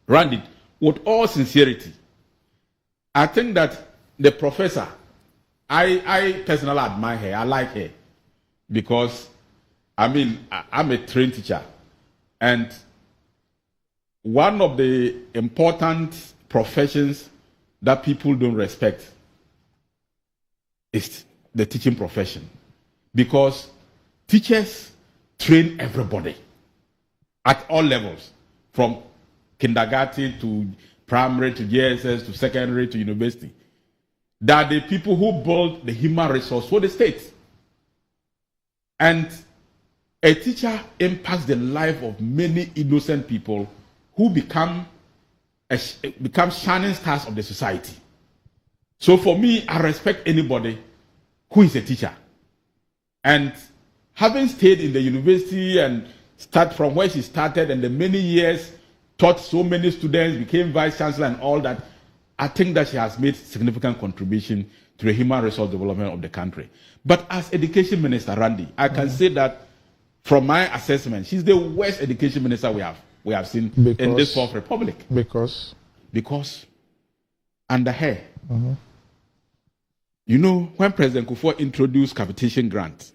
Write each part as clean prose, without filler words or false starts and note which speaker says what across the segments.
Speaker 1: Randy, with all sincerity, I think that the professor, I personally admire her. I like her because, I'm a trained teacher, and one of the important professions that people don't respect is the teaching profession, because teachers train everybody at all levels, from kindergarten to primary to JSS to secondary to university. They are the people who build the human resource for the state. And a teacher impacts the life of many innocent people who become shining stars of the society. So for me, I respect anybody who is a teacher. And having stayed in the university and start from where she started, and the many years taught so many students, became vice chancellor and all that, I think that she has made significant contribution to the human resource development of the country. But as education minister, Randy, I can say that from my assessment, she's the worst education minister we have seen in this Fourth Republic. Because under her, you know, when President Kufuor introduced capitation grant,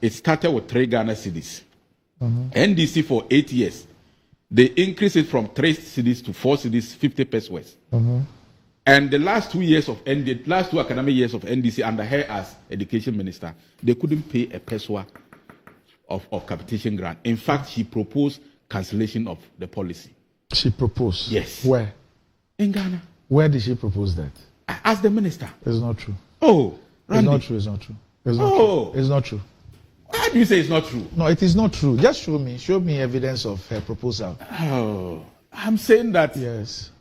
Speaker 1: it started with 3 Ghana cedis. NDC for 8 years, they increased it from 3 cedis to 4 cedis, 50 pesos. And the last 2 academic years of NDC under her as education minister, they couldn't pay a peso of capitation grant. In fact, she proposed cancellation of the policy.
Speaker 2: She proposed?
Speaker 1: Yes.
Speaker 2: Where?
Speaker 1: In Ghana.
Speaker 2: Where did she propose that?
Speaker 1: As the minister.
Speaker 2: It's not true.
Speaker 1: Oh, Randy.
Speaker 2: It's not true. It's not true.
Speaker 1: Why do you say it's not true?
Speaker 2: No, it is not true. Just show me evidence of her proposal.
Speaker 1: Oh, I'm saying that
Speaker 2: yes,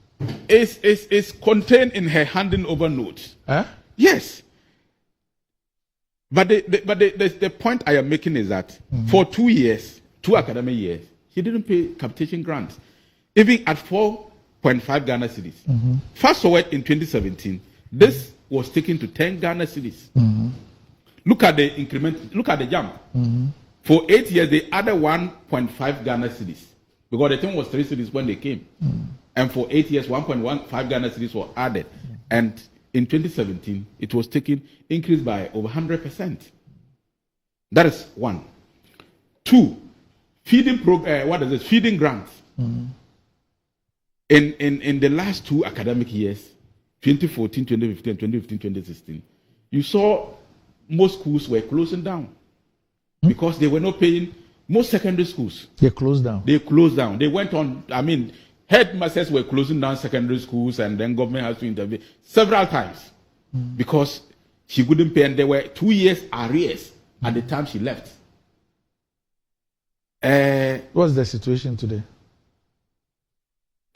Speaker 1: it's contained in her handing over note.
Speaker 2: Huh?
Speaker 1: Yes. But the point I am making is that for 2 years, 2 academic years, she didn't pay capitation grants, even at 4.5 Ghana cedis. Fast forward in 2017, this was taken to 10 Ghana cedis. Look at the increment, look at the jump. For 8 years, they added 1.5 Ghana cedis, because the thing was 3 cedis when they came. And for 8 years, 1.15 Ghana cedis were added. And in 2017, it was increased by over 100%. That is one. 2, feeding grants. In the last 2 academic years, 2014, 2015, 2015, 2016, you saw most schools were closing down because they were not paying. Most secondary schools,
Speaker 2: they closed down.
Speaker 1: They went on, headmasters were closing down secondary schools, and then government has to intervene several times because she couldn't pay, and there were 2 years arrears at the time she left.
Speaker 2: What's the situation today?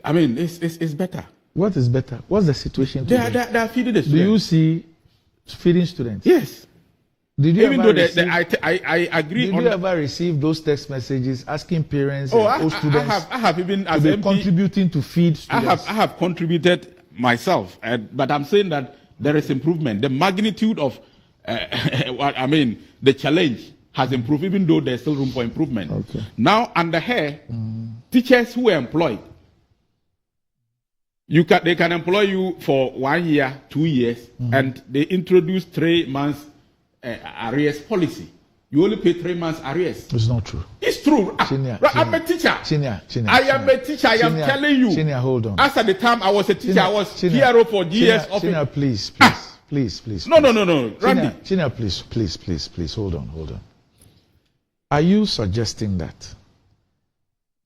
Speaker 1: It's better.
Speaker 2: What is better? What's the situation today?
Speaker 1: They are feeding the students.
Speaker 2: Do you see feeding students?
Speaker 1: Yes.
Speaker 2: Did you
Speaker 1: Even though I agree.
Speaker 2: Did you ever receive those text messages asking parents
Speaker 1: and
Speaker 2: students
Speaker 1: I have even
Speaker 2: to be contributing to feed students?
Speaker 1: I have contributed myself, but I'm saying that there is improvement. The magnitude of, the challenge has improved, even though there's still room for improvement.
Speaker 2: Okay.
Speaker 1: Now, under her, teachers who are employed, they can employ you for 1 year, 2 years, and they introduce 3 months arrears policy. You only pay 3 months arrears.
Speaker 2: It's not true.
Speaker 1: It's true. I'm a teacher. I am a teacher. I am telling you.
Speaker 2: Chinya, hold on.
Speaker 1: As at the time I was a teacher, I was PRO for GS office.
Speaker 2: Chinya, please.
Speaker 1: No. Randy.
Speaker 2: Chinya, please. Hold on. Are you suggesting that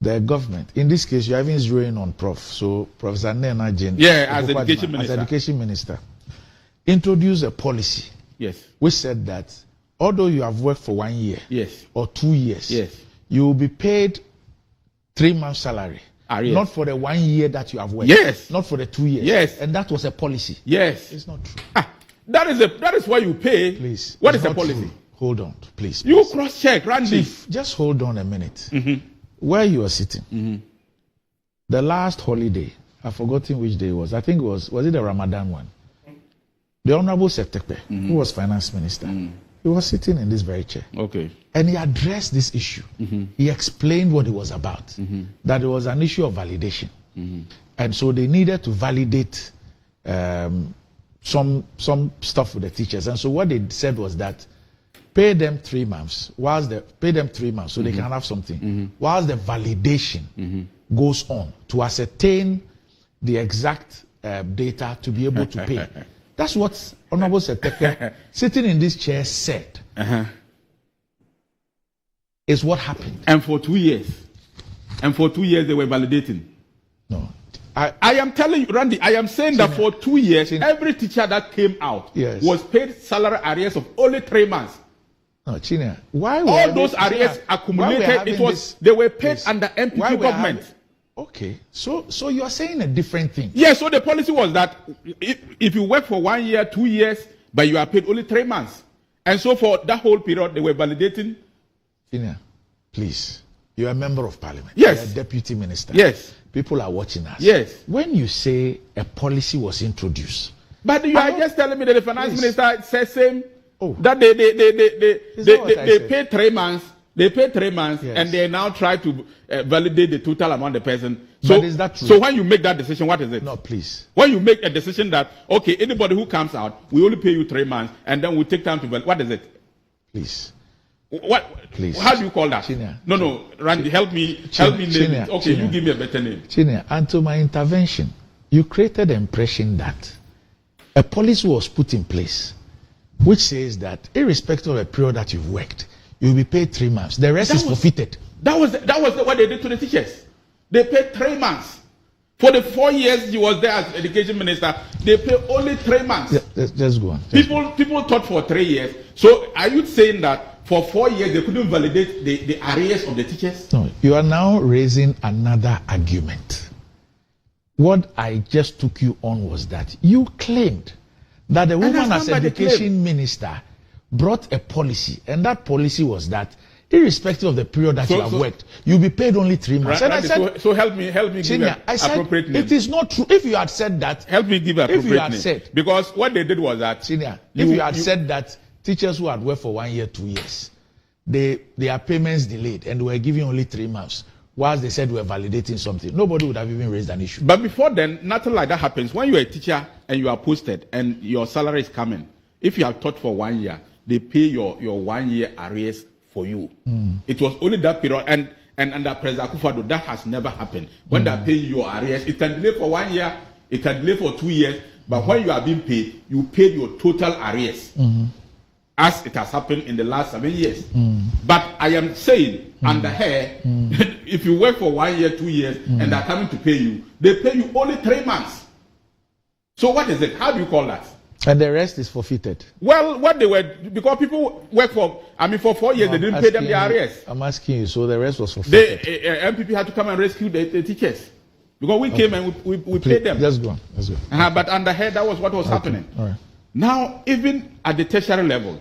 Speaker 2: the government, in this case, you are even zeroing on Prof. So Professor Naana Jane,
Speaker 1: as education minister,
Speaker 2: introduced a policy.
Speaker 1: Yes.
Speaker 2: Which said that although you have worked for 1 year,
Speaker 1: yes,
Speaker 2: or 2 years,
Speaker 1: yes,
Speaker 2: you will be paid 3 months' salary.
Speaker 1: Yes.
Speaker 2: Not for the 1 year that you have worked.
Speaker 1: Yes.
Speaker 2: Not for the 2 years.
Speaker 1: Yes.
Speaker 2: And that was a policy.
Speaker 1: Yes.
Speaker 2: It's not true.
Speaker 1: That is why you pay.
Speaker 2: Please.
Speaker 1: What is the policy?
Speaker 2: True. Hold on, please.
Speaker 1: You cross-check, Randy.
Speaker 2: Chief, just hold on a minute. Where you are sitting, the last holiday, I've forgotten which day it was. I think was it the Ramadan one? The Honorable Sektepe, who was finance minister, he was sitting in this very chair.
Speaker 1: Okay.
Speaker 2: And he addressed this issue. He explained what it was about, that it was an issue of validation. And so they needed to validate some stuff with the teachers. And so what they said was that pay them 3 months, pay them 3 months so they can have something, whilst the validation goes on to ascertain the exact data to be able to pay. That's what Honorable Seteke, sitting in this chair, said. Is what happened.
Speaker 1: And for 2 years. And for 2 years they were validating.
Speaker 2: No.
Speaker 1: I am telling you, Randy, I am saying that for 2 years, every teacher that came out was paid salary arrears of only 3 months.
Speaker 2: No, Chinia, why were
Speaker 1: all those arrears accumulated? They were paid under MPP government.
Speaker 2: Okay, so you are saying a different thing.
Speaker 1: Yes, so the policy was that if you work for 1 year, 2 years, but you are paid only 3 months. And so for that whole period, they were validating.
Speaker 2: Chinia, please, you are a member of parliament.
Speaker 1: Yes.
Speaker 2: You are a deputy minister.
Speaker 1: Yes.
Speaker 2: People are watching us.
Speaker 1: Yes.
Speaker 2: When you say a policy was introduced.
Speaker 1: But you are just telling me that the finance minister says same.
Speaker 2: Oh.
Speaker 1: That they pay 3 months. They pay 3 months, and they now try to validate the total amount the person. So
Speaker 2: but is that true?
Speaker 1: So when you make that decision, what is it?
Speaker 2: No, please.
Speaker 1: When you make a decision that okay, anybody who comes out, we only pay you 3 months, and then we take time to validate. What is it?
Speaker 2: Please.
Speaker 1: What?
Speaker 2: Please.
Speaker 1: How do you call that?
Speaker 2: Chinia.
Speaker 1: No, Randy, help me name it. Okay, you give me a better name.
Speaker 2: Chinia, and to my intervention, you created the impression that a policy was put in place which says that irrespective of the period that you've worked, you'll be paid 3 months. The rest is forfeited.
Speaker 1: That was what they did to the teachers. They paid 3 months. For the 4 years he was there as education minister, they paid only 3 months.
Speaker 2: Yeah, let's go on.
Speaker 1: People taught for 3 years. So are you saying that for 4 years they couldn't validate the arrears of the teachers?
Speaker 2: No, you are now raising another argument. What I just took you on was that you claimed that the woman as education minister brought a policy, and that policy was that irrespective of the period that you have worked, you'll be paid only 3 months. And I said,
Speaker 1: so help me give an appropriate name.
Speaker 2: It is not true. If you had said that,
Speaker 1: help me give an appropriate name. Said, because what they did was that,
Speaker 2: if you had said that teachers who had worked for 1 year, 2 years, their payments delayed and they were giving only 3 months, whilst they said we were validating something, nobody would have even raised an issue.
Speaker 1: But before then, nothing like that happens. When you're a teacher and you are posted and your salary is coming, if you have taught for 1 year, they pay your 1 year arrears for you. It was only that period, and under President Akufo-Addo, that has never happened. When they are paying your arrears, it can delay for 1 year, it can delay for 2 years, but when you are being paid, you paid your total arrears, as it has happened in the last 7 years. But I am saying, under her, if you work for 1 year, 2 years, and they're coming to pay you, they pay you only 3 months. So what is it? How do you call that?
Speaker 2: And the rest is forfeited.
Speaker 1: Well, what they were, because people work for 4 years, they didn't pay them their arrears.
Speaker 2: I'm asking you, so the rest was forfeited.
Speaker 1: The MPP had to come and rescue the teachers. Because we came and we paid them.
Speaker 2: Let's go.
Speaker 1: But under her, that was what was happening.
Speaker 2: All right.
Speaker 1: Now, even at the tertiary level,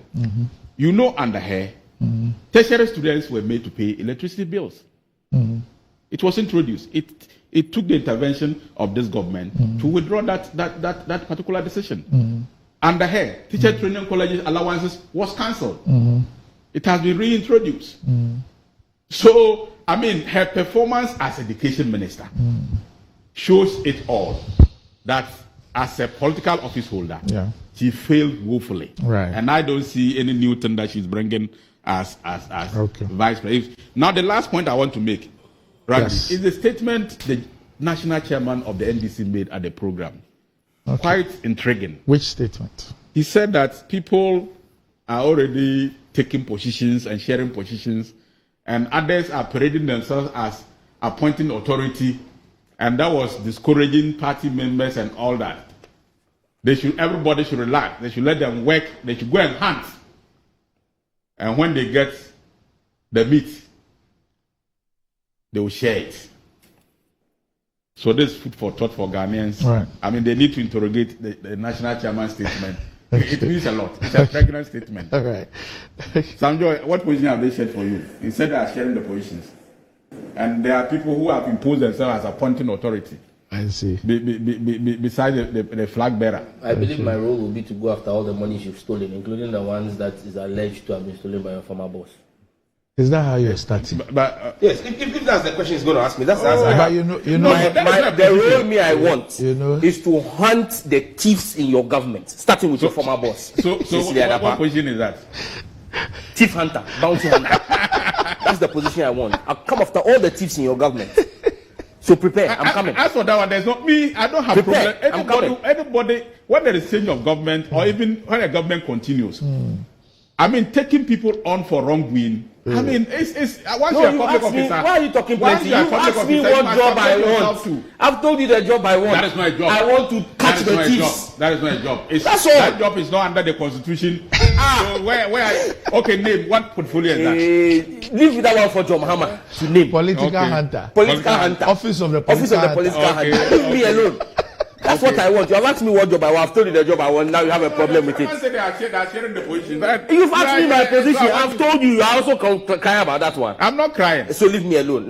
Speaker 1: you know, under her, tertiary students were made to pay electricity bills. It was introduced. It took the intervention of this government to withdraw that particular decision. Under her, teacher training colleges allowances was cancelled. It has been reintroduced. So, I mean, her performance as education minister shows it all. That as a political office holder, she failed woefully.
Speaker 2: Right.
Speaker 1: And I don't see any new thing that she's bringing as vice president. Now, the last point I want to make, Randy, is the statement the national chairman of the NDC made at the program. Quite intriguing.
Speaker 2: Which statement?
Speaker 1: He said that people are already taking positions and sharing positions, and others are parading themselves as appointing authority, and that was discouraging party members and all that. Everybody should relax. They should let them work. They should go and hunt. And when they get the meat, they will share it. So this is food for thought for Ghanaians.
Speaker 2: Right.
Speaker 1: I mean, they need to interrogate the national chairman's statement. It means a lot. It's a pregnant statement.
Speaker 2: All right.
Speaker 1: Samjoy, what position have they shared for you? He said they are sharing the positions. And there are people who have imposed themselves as appointing authority.
Speaker 2: I see.
Speaker 1: Besides the flag bearer.
Speaker 3: I believe my role will be to go after all the monies you've stolen, including the ones that is alleged to have been stolen by your former boss.
Speaker 2: Is that how you're starting?
Speaker 3: Yes, if that's the question he's going to ask me, that's the answer.
Speaker 2: But
Speaker 3: the role I want
Speaker 2: know,
Speaker 3: is to hunt the thieves in your government, starting with your former boss.
Speaker 1: So what position is that?
Speaker 3: Thief hunter, bounty hunter. That's the position I want. I'll come after all the thieves in your government. So prepare. I'm coming.
Speaker 1: As for that one, there's not me. I don't have problem. Anybody, when there is change of government, or even when a government continues, I mean, taking people on for wrongdoing. I mean, it's once you're a public officer.
Speaker 3: Why are you talking plenty? You ask me what job I want. I've told you the job I want.
Speaker 1: That is not a job.
Speaker 3: I want to catch the thieves.
Speaker 1: That is not a job.
Speaker 3: That's all.
Speaker 1: That job is not under the constitution. So okay, name what portfolio is that?
Speaker 3: Leave that one for John Mahama to name.
Speaker 2: Political hunter.
Speaker 3: Political hunter.
Speaker 2: Office of the political
Speaker 3: hunter. Leave me alone. That's what I want. You have asked me what job I want. I've told you the job I want. Now you have a problem with it. You've asked me my position. I've told you. I also cry about that one.
Speaker 1: I'm not crying.
Speaker 3: So leave me alone.